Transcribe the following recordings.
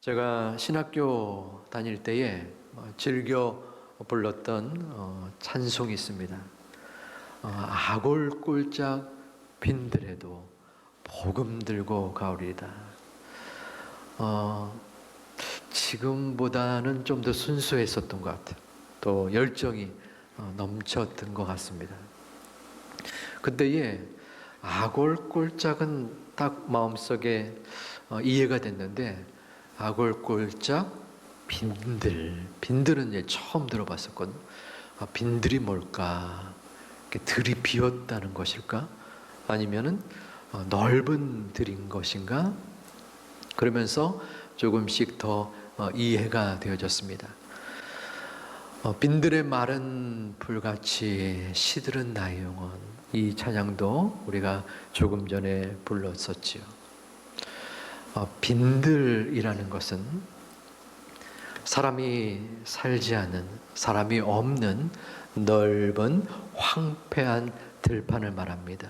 제가 신학교 다닐 때에 즐겨 불렀던 찬송이 있습니다. 아골골짝 빈들에도 복음 들고 가오리다. 지금보다는 좀 더 순수했었던 것 같아요. 또 열정이 넘쳤던 것 같습니다. 그때에 아골골짝은 딱 마음속에 이해가 됐는데, 아골골짝 빈들은 이제 처음 들어봤었거든요. 빈들이 뭘까? 들이 비었다는 것일까? 아니면은 넓은 들인 것인가? 그러면서 조금씩 더 이해가 되어졌습니다. 빈들의 마른 불같이 시들은 나의 영혼, 이 찬양도 우리가 조금 전에 불렀었지요. 빈들이라는 것은 사람이 살지 않은, 사람이 없는 넓은 황폐한 들판을 말합니다.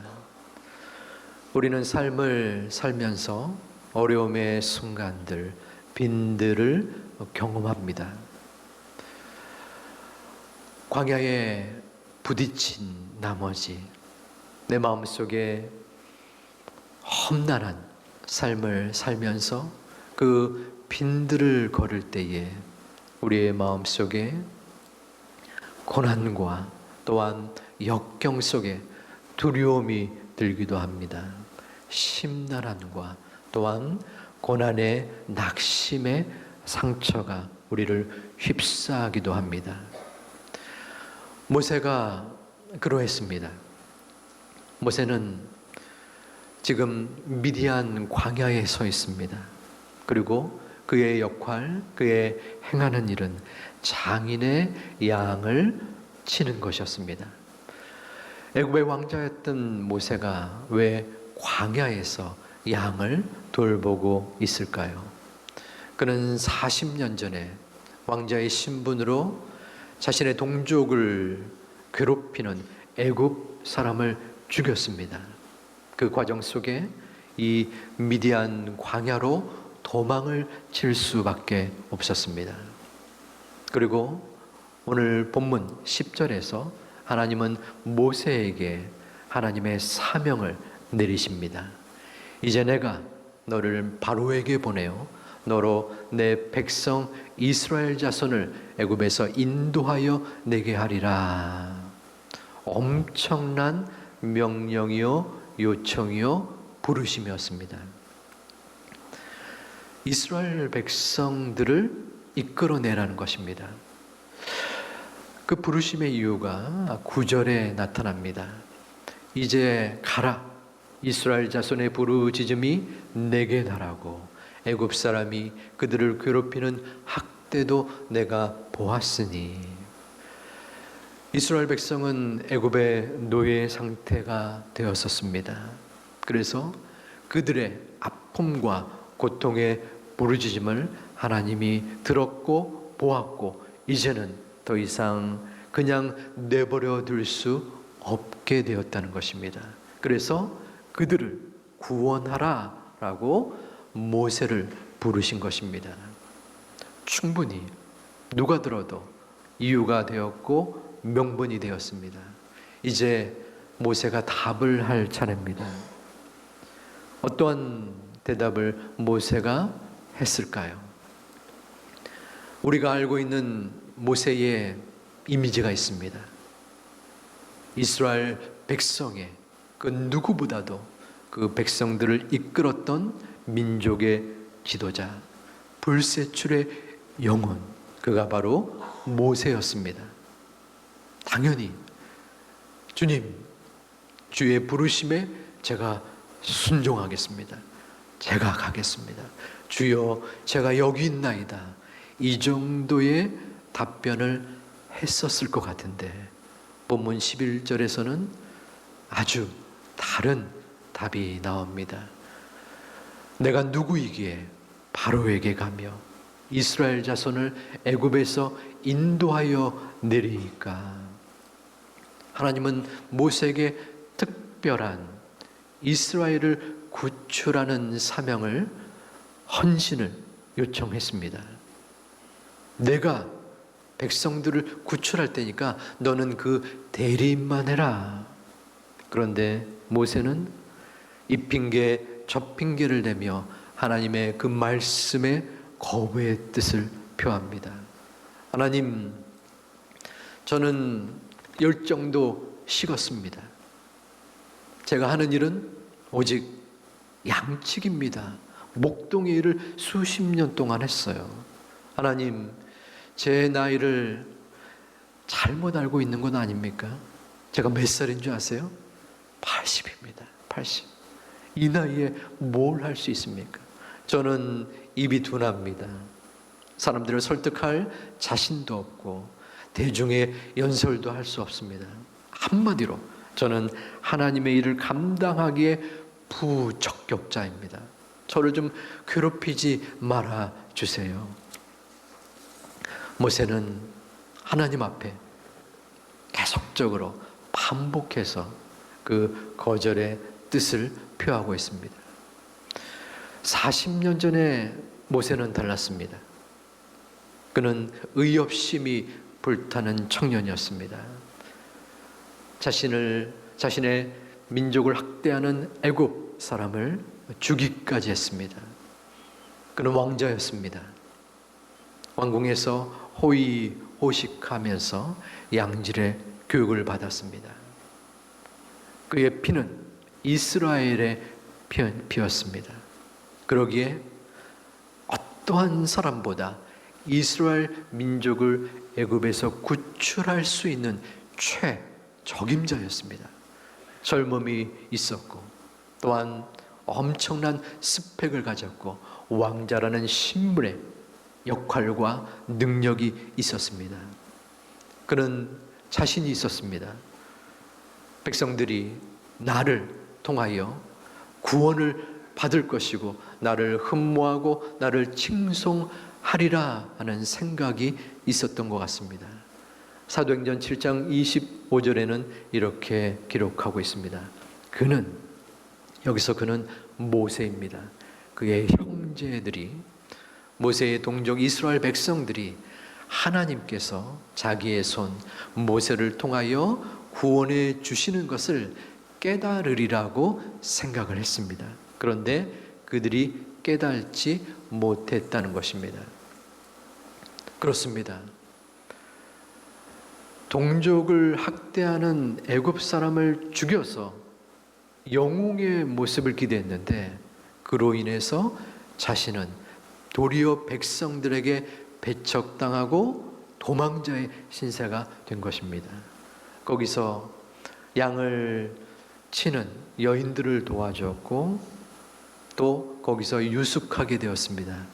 우리는 삶을 살면서 어려움의 순간들, 빈들을 경험합니다. 광야에 부딪힌 나머지 내 마음속에 험난한 삶을 살면서 그 빈들을 걸을 때에 우리의 마음속에 고난과 또한 역경 속에 두려움이 들기도 합니다. 심란함과 또한 고난의 낙심의 상처가 우리를 휩싸기도 합니다. 모세가 그러했습니다. 모세는 지금 미디안 광야에 서 있습니다. 그리고 그의 역할, 그의 행하는 일은 장인의 양을 치는 것이었습니다. 애굽의 왕자였던 모세가 왜 광야에서 양을 돌보고 있을까요? 그는 40년 전에 왕자의 신분으로 자신의 동족을 괴롭히는 애굽 사람을 죽였습니다. 그 과정 속에 이 미디안 광야로 도망을 칠 수밖에 없었습니다. 그리고 오늘 본문 10절에서 하나님은 모세에게 하나님의 사명을 내리십니다. 이제 내가 너를 바로에게 보내어 너로 내 백성 이스라엘 자손을 애굽에서 인도하여 내게 하리라. 엄청난 명령이요 요청이요 부르심이었습니다. 이스라엘 백성들을 이끌어내라는 것입니다. 그 부르심의 이유가 9절에 나타납니다. 이제 가라. 이스라엘 자손의 부르짖음이 내게 달하고 애굽 사람이 그들을 괴롭히는 학대도 내가 보았으니. 이스라엘 백성은 애굽의 노예 상태가 되었었습니다. 그래서 그들의 아픔과 고통의 부르짖음을 하나님이 들었고 보았고, 이제는 더 이상 그냥 내버려 둘 수 없게 되었다는 것입니다. 그래서 그들을 구원하라 라고 모세를 부르신 것입니다. 충분히 누가 들어도 이유가 되었고 명분이 되었습니다. 이제 모세가 답을 할 차례입니다. 어떠한 대답을 모세가 했을까요? 우리가 알고 있는 모세의 이미지가 있습니다. 이스라엘 백성의 그 누구보다도 그 백성들을 이끌었던 민족의 지도자, 불세출의 영혼, 그가 바로 모세였습니다. 당연히 주님, 주의 부르심에 제가 순종하겠습니다. 제가 가겠습니다. 주여, 제가 여기 있나이다. 이 정도의 답변을 했었을 것 같은데 본문 11절에서는 아주 다른 답이 나옵니다. 내가 누구이기에 바로에게 가며 이스라엘 자손을 애굽에서 인도하여 내리니까. 하나님은 모세에게 특별한 이스라엘을 구출하는 사명을, 헌신을 요청했습니다. 내가 백성들을 구출할 테니까 너는 그 대리인만 해라. 그런데 모세는 이 핑계 저 핑계를 대며 하나님의 그 말씀에 거부의 뜻을 표합니다. 하나님, 저는 열정도 식었습니다. 제가 하는 일은 오직 양측입니다. 목동의 일을 수십 년 동안 했어요. 하나님, 제 나이를 잘못 알고 있는 건 아닙니까? 제가 몇 살인 줄 아세요? 80입니다. 80. 이 나이에 뭘 할 수 있습니까? 저는 입이 둔합니다. 사람들을 설득할 자신도 없고 대중의 연설도 할 수 없습니다. 한마디로 저는 하나님의 일을 감당하기에 부적격자입니다. 저를 좀 괴롭히지 말아 주세요. 모세는 하나님 앞에 계속적으로 반복해서 그 거절의 뜻을 표하고 있습니다. 40년 전에 모세는 달랐습니다. 그는 의협심이 불타는 청년이었습니다. 자신의 민족을 학대하는 애굽 사람을 죽이기까지 했습니다. 그는 왕자였습니다. 왕궁에서 호의호식하면서 양질의 교육을 받았습니다. 그의 피는 이스라엘의 피였습니다. 그러기에 어떠한 사람보다 이스라엘 민족을 애굽에서 구출할 수 있는 최적임자였습니다. 젊음이 있었고 또한 엄청난 스펙을 가졌고 왕자라는 신분의 역할과 능력이 있었습니다. 그는 자신이 있었습니다. 백성들이 나를 통하여 구원을 받을 것이고 나를 흠모하고 나를 칭송하리라 하는 생각이 있었던 것 같습니다. 사도행전 7장 25절에는 이렇게 기록하고 있습니다. 여기서 그는 모세입니다. 그의 형제들이, 모세의 동족 이스라엘 백성들이 하나님께서 자기의 손 모세를 통하여 구원해 주시는 것을 깨달으리라고 생각을 했습니다. 그런데 그들이 깨달지 못했다는 것입니다. 그렇습니다. 동족을 학대하는 애굽 사람을 죽여서 영웅의 모습을 기대했는데 그로 인해서 자신은 도리어 백성들에게 배척당하고 도망자의 신세가 된 것입니다. 거기서 양을 치는 여인들을 도와주었고 또 거기서 유숙하게 되었습니다.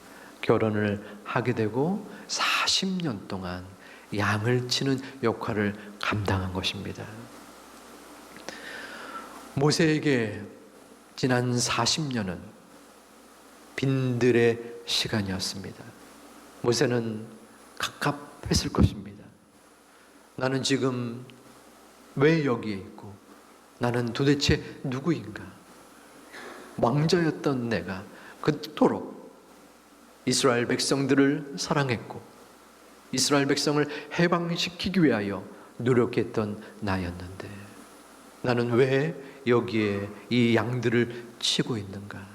결혼을 하게 되고 40년 동안 양을 치는 역할을 감당한 것입니다. 모세에게 지난 40년은 빈들의 시간이었습니다. 모세는 갑갑했을 것입니다. 나는 지금 왜 여기에 있고 나는 도대체 누구인가? 왕자였던 내가 그토록 이스라엘 백성들을 사랑했고 이스라엘 백성을 해방시키기 위하여 노력했던 나였는데 나는 왜 여기에 이 양들을 치고 있는가?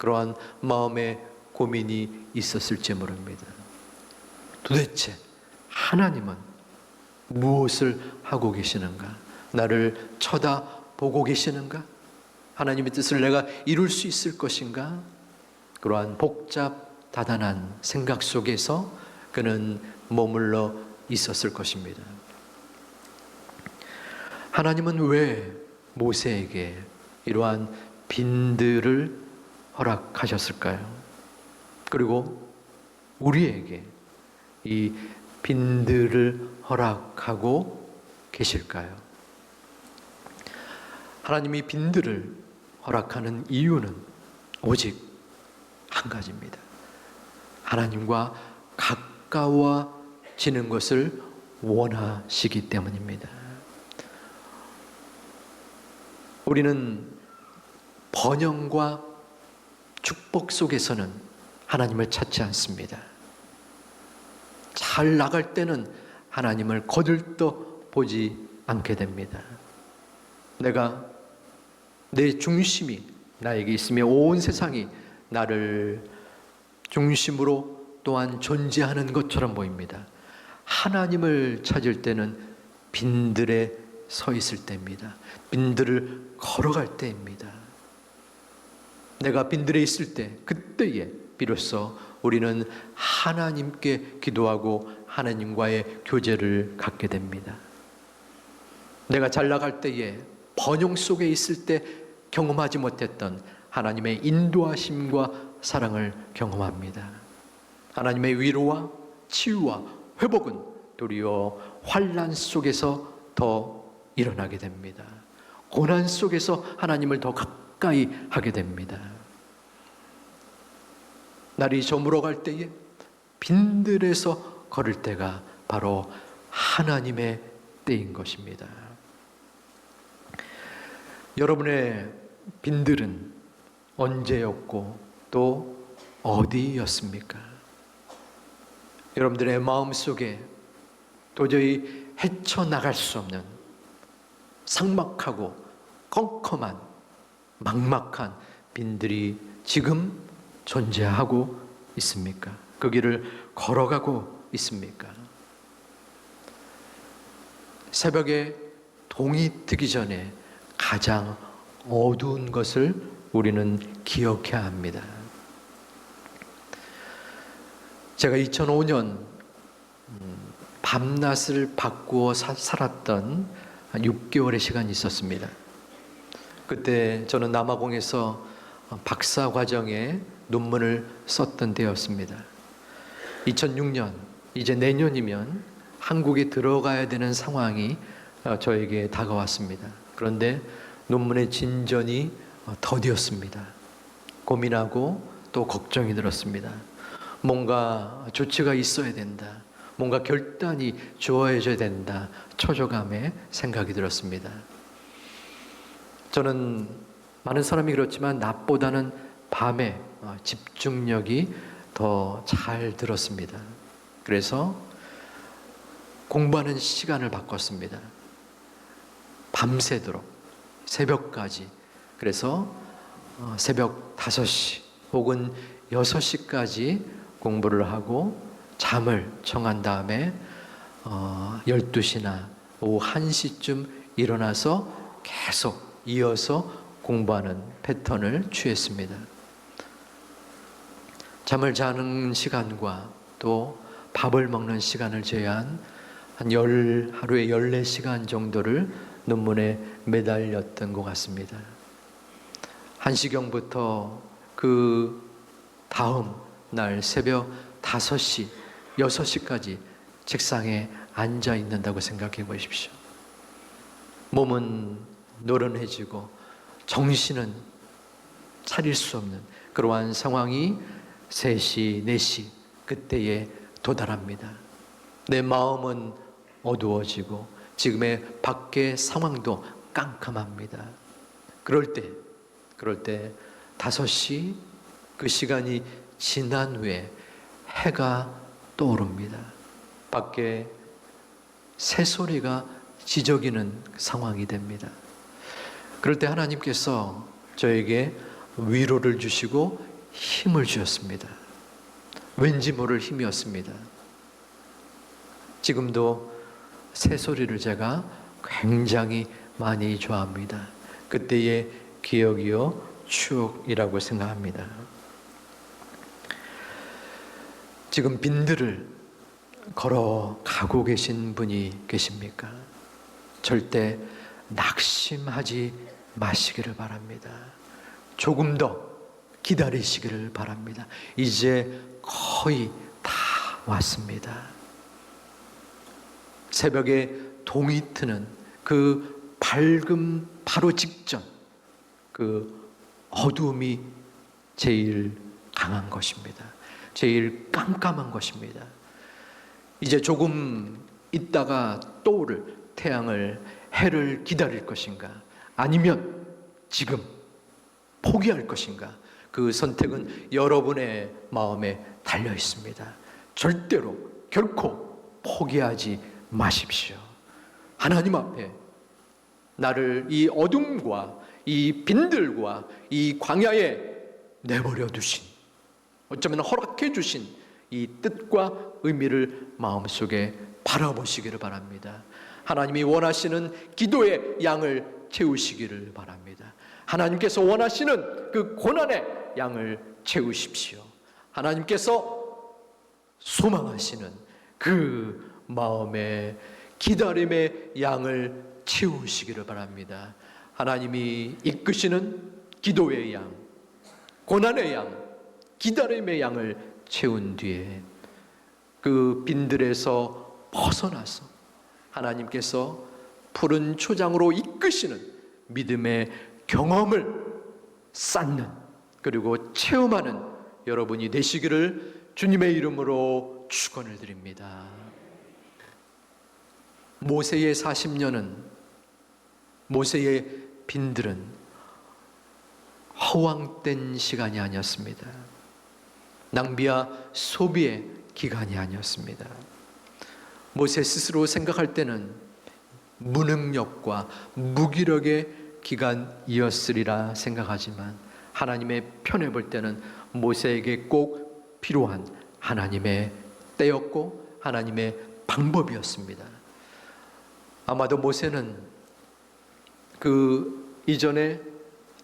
그러한 마음의 고민이 있었을지 모릅니다. 도대체 하나님은 무엇을 하고 계시는가? 나를 쳐다보고 계시는가? 하나님의 뜻을 내가 이룰 수 있을 것인가? 그러한 복잡다단한 생각 속에서 그는 머물러 있었을 것입니다. 하나님은 왜 모세에게 이러한 빈들을 허락하셨을까요? 그리고 우리에게 이 빈들을 허락하고 계실까요? 하나님이 빈들을 허락하는 이유는 오직 한 가지입니다. 하나님과 가까워지는 것을 원하시기 때문입니다. 우리는 번영과 축복 속에서는 하나님을 찾지 않습니다. 잘 나갈 때는 하나님을 거들떠 보지 않게 됩니다. 내 중심이 나에게 있으며 온 세상이 나를 중심으로 또한 존재하는 것처럼 보입니다. 하나님을 찾을 때는 빈들에 서 있을 때입니다. 빈들을 걸어갈 때입니다. 내가 빈들에 있을 때, 그때에 비로소 우리는 하나님께 기도하고 하나님과의 교제를 갖게 됩니다. 내가 잘 나갈 때에 번영 속에 있을 때 경험하지 못했던 하나님의 인도하심과 사랑을 경험합니다. 하나님의 위로와 치유와 회복은 도리어 환난 속에서 더 일어나게 됩니다. 고난 속에서 하나님을 더 가까이 하게 됩니다. 날이 저물어갈 때에 빈들에서 걸을 때가 바로 하나님의 때인 것입니다. 여러분의 빈들은 언제였고 또 어디였습니까? 여러분들의 마음속에 도저히 헤쳐나갈 수 없는 삭막하고 컴컴한 막막한 빈들이 지금 존재하고 있습니까? 그 길을 걸어가고 있습니까? 새벽에 동이 트기 전에 가장 어두운 것을 우리는 기억해야 합니다. 제가 2005년 밤낮을 바꾸어 살았던 6개월의 시간이 있었습니다. 그때 저는 남아공에서 박사 과정에 논문을 썼던 때였습니다. 2006년, 이제 내년이면 한국에 들어가야 되는 상황이 저에게 다가왔습니다. 그런데 논문의 진전이 더디었습니다. 고민하고 또 걱정이 들었습니다. 뭔가 조치가 있어야 된다. 뭔가 결단이 주어져야 된다. 초조감에 생각이 들었습니다. 저는 많은 사람이 그렇지만 낮보다는 밤에 집중력이 더 잘 들었습니다. 그래서 공부하는 시간을 바꿨습니다. 밤새도록 새벽까지. 그래서 새벽 5시 혹은 6시까지 공부를 하고 잠을 청한 다음에 12시나 오후 1시쯤 일어나서 계속 이어서 공부하는 패턴을 취했습니다. 잠을 자는 시간과 또 밥을 먹는 시간을 제한 하루에 14시간 정도를 논문에 매달렸던 것 같습니다. 1시경부터 그 다음 날 새벽 5시, 6시까지 책상에 앉아 있는다고 생각해 보십시오. 몸은 노련해지고 정신은 차릴 수 없는 그러한 상황이 3시, 4시 그때에 도달합니다. 내 마음은 어두워지고 지금의 밖의 상황도 깜깜합니다. 그럴 때 5시 그 시간이 지난 후에 해가 떠오릅니다. 밖에 새소리가 지저귀는 상황이 됩니다. 그럴 때 하나님께서 저에게 위로를 주시고 힘을 주셨습니다. 왠지 모를 힘이었습니다. 지금도 새소리를 제가 굉장히 많이 좋아합니다. 그때의 기억이요 추억이라고 생각합니다. 지금 빈들을 걸어가고 계신 분이 계십니까? 절대 낙심하지 마시기를 바랍니다. 조금 더 기다리시기를 바랍니다. 이제 거의 다 왔습니다. 새벽에 동이 트는 그 밝음 바로 직전 그 어두움이 제일 강한 것입니다. 제일 깜깜한 것입니다. 이제 조금 있다가 떠오를 해를 기다릴 것인가? 아니면 지금 포기할 것인가? 그 선택은 여러분의 마음에 달려 있습니다. 절대로 결코 포기하지 마십시오. 하나님 앞에 나를 이 어둠과 이 빈들과 이 광야에 내버려 두신, 어쩌면 허락해 주신 이 뜻과 의미를 마음속에 바라보시기를 바랍니다. 하나님이 원하시는 기도의 양을 채우시기를 바랍니다. 하나님께서 원하시는 그 고난의 양을 채우십시오. 하나님께서 소망하시는 그 마음의 기다림의 양을 채우시기를 바랍니다. 하나님이 이끄시는 기도의 양, 고난의 양, 기다림의 양을 채운 뒤에 그 빈들에서 벗어나서 하나님께서 푸른 초장으로 이끄시는 믿음의 경험을 쌓는, 그리고 체험하는 여러분이 되시기를 주님의 이름으로 축원을 드립니다. 모세의 40년은, 모세의 빈들은 허황된 시간이 아니었습니다. 낭비와 소비의 기간이 아니었습니다. 모세 스스로 생각할 때는 무능력과 무기력의 기간이었으리라 생각하지만 하나님의 편에 볼 때는 모세에게 꼭 필요한 하나님의 때였고 하나님의 방법이었습니다. 아마도 모세는 그 이전에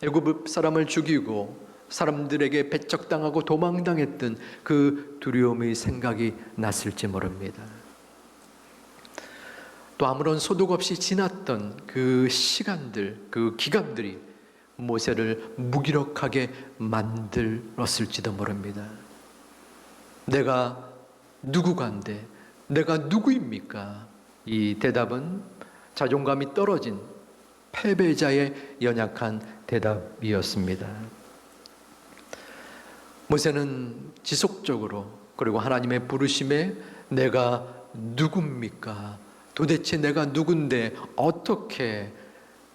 애굽 사람을 죽이고 사람들에게 배척당하고 도망당했던 그 두려움의 생각이 났을지 모릅니다. 또 아무런 소득 없이 지났던 그 시간들, 그 기간들이 모세를 무기력하게 만들었을지도 모릅니다. 내가 누구간데, 내가 누구입니까? 이 대답은 자존감이 떨어진 패배자의 연약한 대답이었습니다. 모세는 지속적으로, 그리고 하나님의 부르심에 내가 누굽니까? 도대체 내가 누군데 어떻게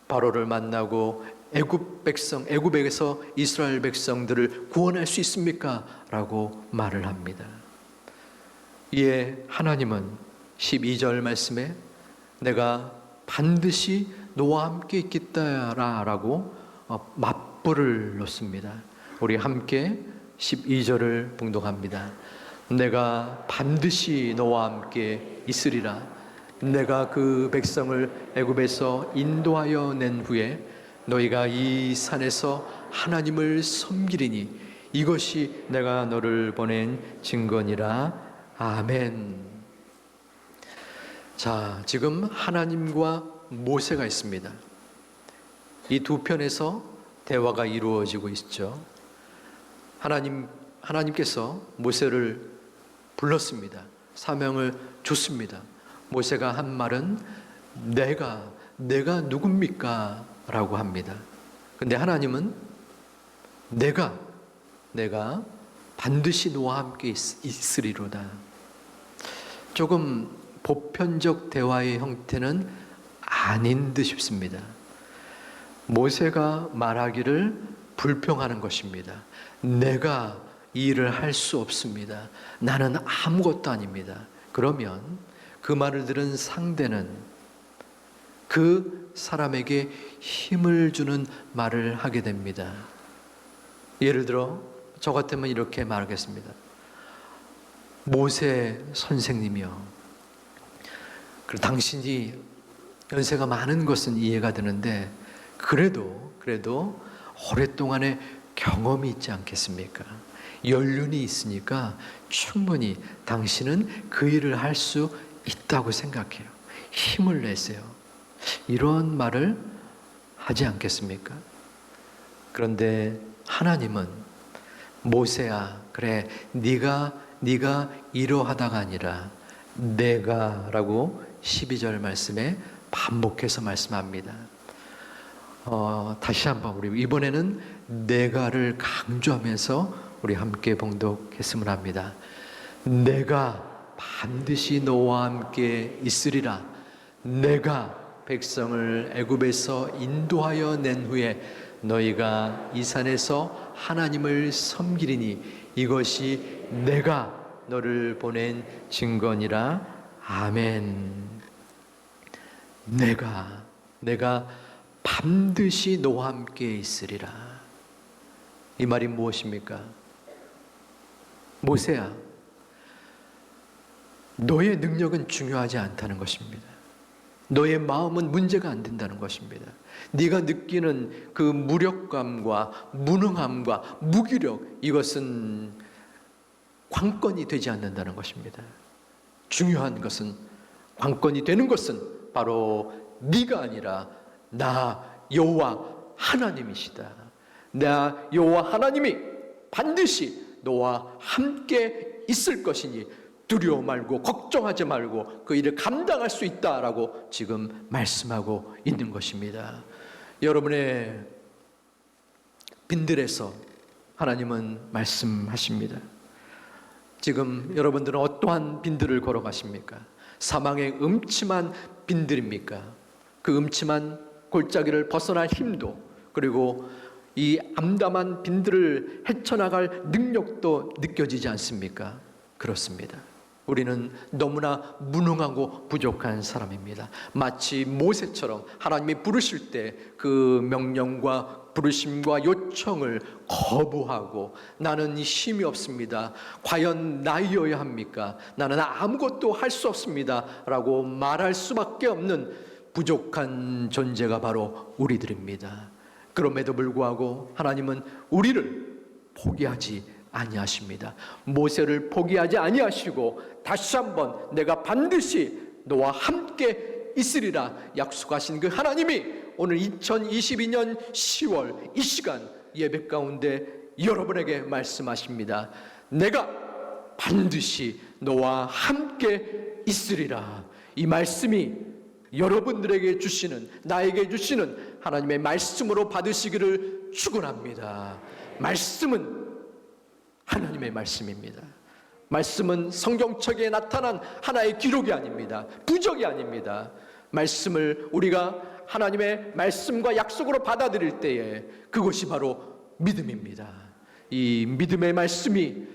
바로를 만나고 애굽에서 이스라엘 백성들을 구원할 수 있습니까? 라고 말을 합니다. 이에 하나님은 12절 말씀에 내가 반드시 너와 함께 있겠다 라고 맞불을 놓습니다. 우리 함께 12절을 봉독합니다. 내가 반드시 너와 함께 있으리라. 내가 그 백성을 애굽에서 인도하여 낸 후에 너희가 이 산에서 하나님을 섬기리니 이것이 내가 너를 보낸 증거니라. 아멘. 자, 지금 하나님과 모세가 있습니다. 이 두 편에서 대화가 이루어지고 있죠. 하나님께서 모세를 불렀습니다. 사명을 줬습니다. 모세가 한 말은 내가 누굽니까? 라고 합니다. 근데 하나님은 내가 반드시 너와 함께 있으리로다. 조금 보편적 대화의 형태는 아닌 듯 싶습니다. 모세가 말하기를 불평하는 것입니다. 내가 이 일을 할 수 없습니다. 나는 아무것도 아닙니다. 그러면 그 말을 들은 상대는 그 사람에게 힘을 주는 말을 하게 됩니다. 예를 들어 저 같으면 이렇게 말하겠습니다. 모세 선생님이요, 당신이 연세가 많은 것은 이해가 되는데 그래도 오랫동안의 경험이 있지 않겠습니까? 연륜이 있으니까 충분히 당신은 그 일을 할 수 있다고 생각해요. 힘을 내세요. 이런 말을 하지 않겠습니까? 그런데 하나님은 모세야, 그래, 네가 이러하다가 아니라 내가라고 12절 말씀에 반복해서 말씀합니다. 다시 한번 우리 이번에는 내가를 강조하면서 우리 함께 봉독했으면 합니다. 내가 반드시 너와 함께 있으리라. 내가 백성을 애굽에서 인도하여 낸 후에 너희가 이 산에서 하나님을 섬기리니 이것이 내가 너를 보낸 증거니라. 아멘. 내가 반드시 너와 함께 있으리라. 이 말이 무엇입니까? 모세야, 너의 능력은 중요하지 않다는 것입니다. 너의 마음은 문제가 안 된다는 것입니다. 네가 느끼는 그 무력감과 무능함과 무기력, 이것은 관건이 되지 않는다는 것입니다. 중요한 것은, 관건이 되는 것은 바로 네가 아니라 나 여호와 하나님이시다. 나 여호와 하나님이 반드시 너와 함께 있을 것이니 두려워 말고 걱정하지 말고 그 일을 감당할 수 있다라고 지금 말씀하고 있는 것입니다. 여러분의 빈들에서 하나님은 말씀하십니다. 지금 여러분들은 어떠한 빈들을 걸어가십니까? 사망의 음침한 빈들입니까? 그 음침한 골짜기를 벗어날 힘도, 그리고 이 암담한 빈들을 헤쳐나갈 능력도 느껴지지 않습니까? 그렇습니다. 우리는 너무나 무능하고 부족한 사람입니다. 마치 모세처럼 하나님이 부르실 때 그 명령과 부르심과 요청을 거부하고 나는 힘이 없습니다. 과연 나이여야 합니까? 나는 아무것도 할 수 없습니다. 라고 말할 수밖에 없는 부족한 존재가 바로 우리들입니다. 그럼에도 불구하고 하나님은 우리를 포기하지 아니하십니다. 모세를 포기하지 아니하시고 다시 한번 내가 반드시 너와 함께 있으리라 약속하신 그 하나님이 오늘 2022년 10월 이 시간 예배 가운데 여러분에게 말씀하십니다. 내가 반드시 너와 함께 있으리라. 이 말씀이 여러분들에게 주시는, 나에게 주시는 하나님의 말씀으로 받으시기를 축원합니다. 말씀은 하나님의 말씀입니다. 말씀은 성경책에 나타난 하나의 기록이 아닙니다. 부적이 아닙니다. 말씀을 우리가 하나님의 말씀과 약속으로 받아들일 때에 그것이 바로 믿음입니다. 이 믿음의 말씀이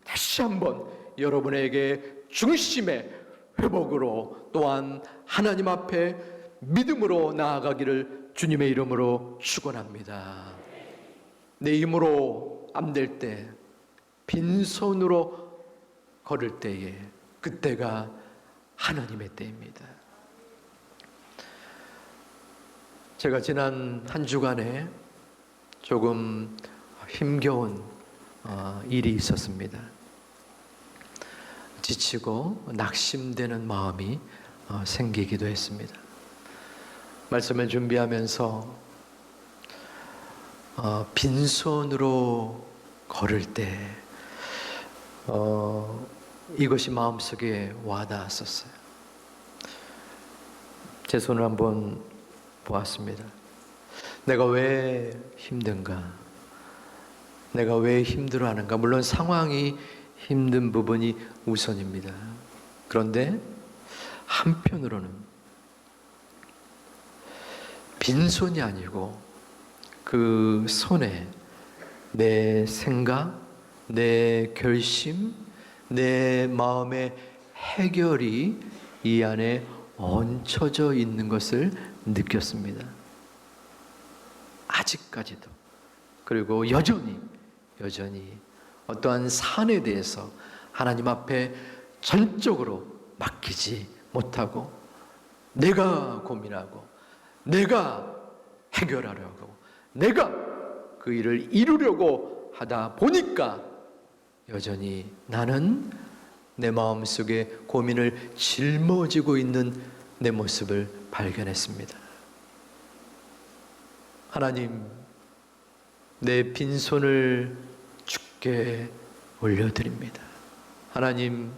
다시 한번 여러분에게 중심의 회복으로, 또한 하나님 앞에 믿음으로 나아가기를 주님의 이름으로 축원합니다. 내 힘으로 안 될 때, 빈손으로 걸을 때에, 그때가 하나님의 때입니다. 제가 지난 한 주간에 조금 힘겨운 일이 있었습니다. 지치고 낙심되는 마음이 생기기도 했습니다. 말씀을 준비하면서 빈손으로 걸을 때 이것이 마음속에 와닿았었어요. 제 손을 한번 보았습니다. 내가 왜 힘든가? 내가 왜 힘들어하는가? 물론 상황이 힘든 부분이 우선입니다. 그런데 한편으로는 빈손이 아니고 그 손에 내 생각, 내 결심, 내 마음의 해결이 이 안에 얹혀져 있는 것을 느꼈습니다. 아직까지도. 그리고 여전히 어떠한 산에 대해서 하나님 앞에 전적으로 맡기지 못하고 내가 고민하고 내가 해결하려고 내가 그 일을 이루려고 하다 보니까 여전히 나는 내 마음속에 고민을 짊어지고 있는 내 모습을 발견했습니다. 하나님, 내 빈손을 주께 올려드립니다. 하나님이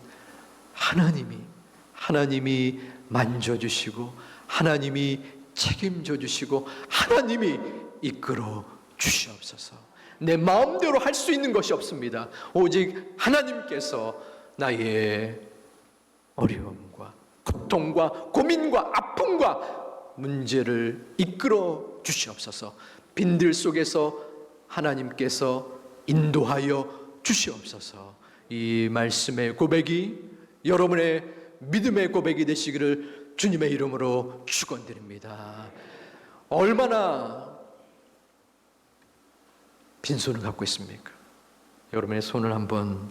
만져주시고 하나님이 책임져 주시고 하나님이 이끌어 주시옵소서. 내 마음대로 할 수 있는 것이 없습니다. 오직 하나님께서 나의 어려움과 고통과 고민과 아픔과 문제를 이끌어 주시옵소서. 빈들 속에서 하나님께서 인도하여 주시옵소서. 이 말씀의 고백이 여러분의 믿음의 고백이 되시기를 주님의 이름으로 축원드립니다. 얼마나 빈손을 갖고 있습니까? 여러분의 손을 한번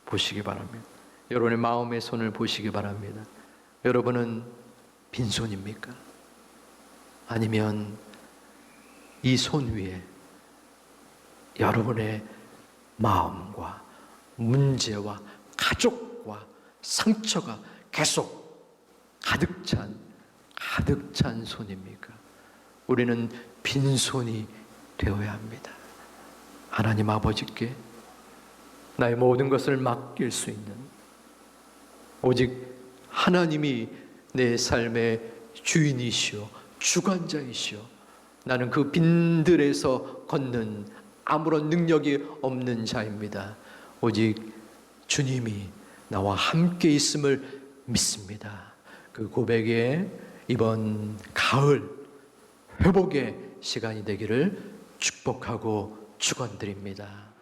보시기 바랍니다. 여러분의 마음의 손을 보시기 바랍니다. 여러분은 빈손입니까? 아니면 이 손 위에 여러분의 마음과 문제와 가족과 상처가 계속 가득 찬 손입니까? 우리는 빈손이 되어야 합니다. 하나님 아버지께 나의 모든 것을 맡길 수 있는, 오직 하나님이 내 삶의 주인이시오 주관자이시오, 나는 그 빈들에서 걷는 아무런 능력이 없는 자입니다. 오직 주님이 나와 함께 있음을 믿습니다. 그 고백에 이번 가을 회복의 시간이 되기를 축복하고 축원드립니다.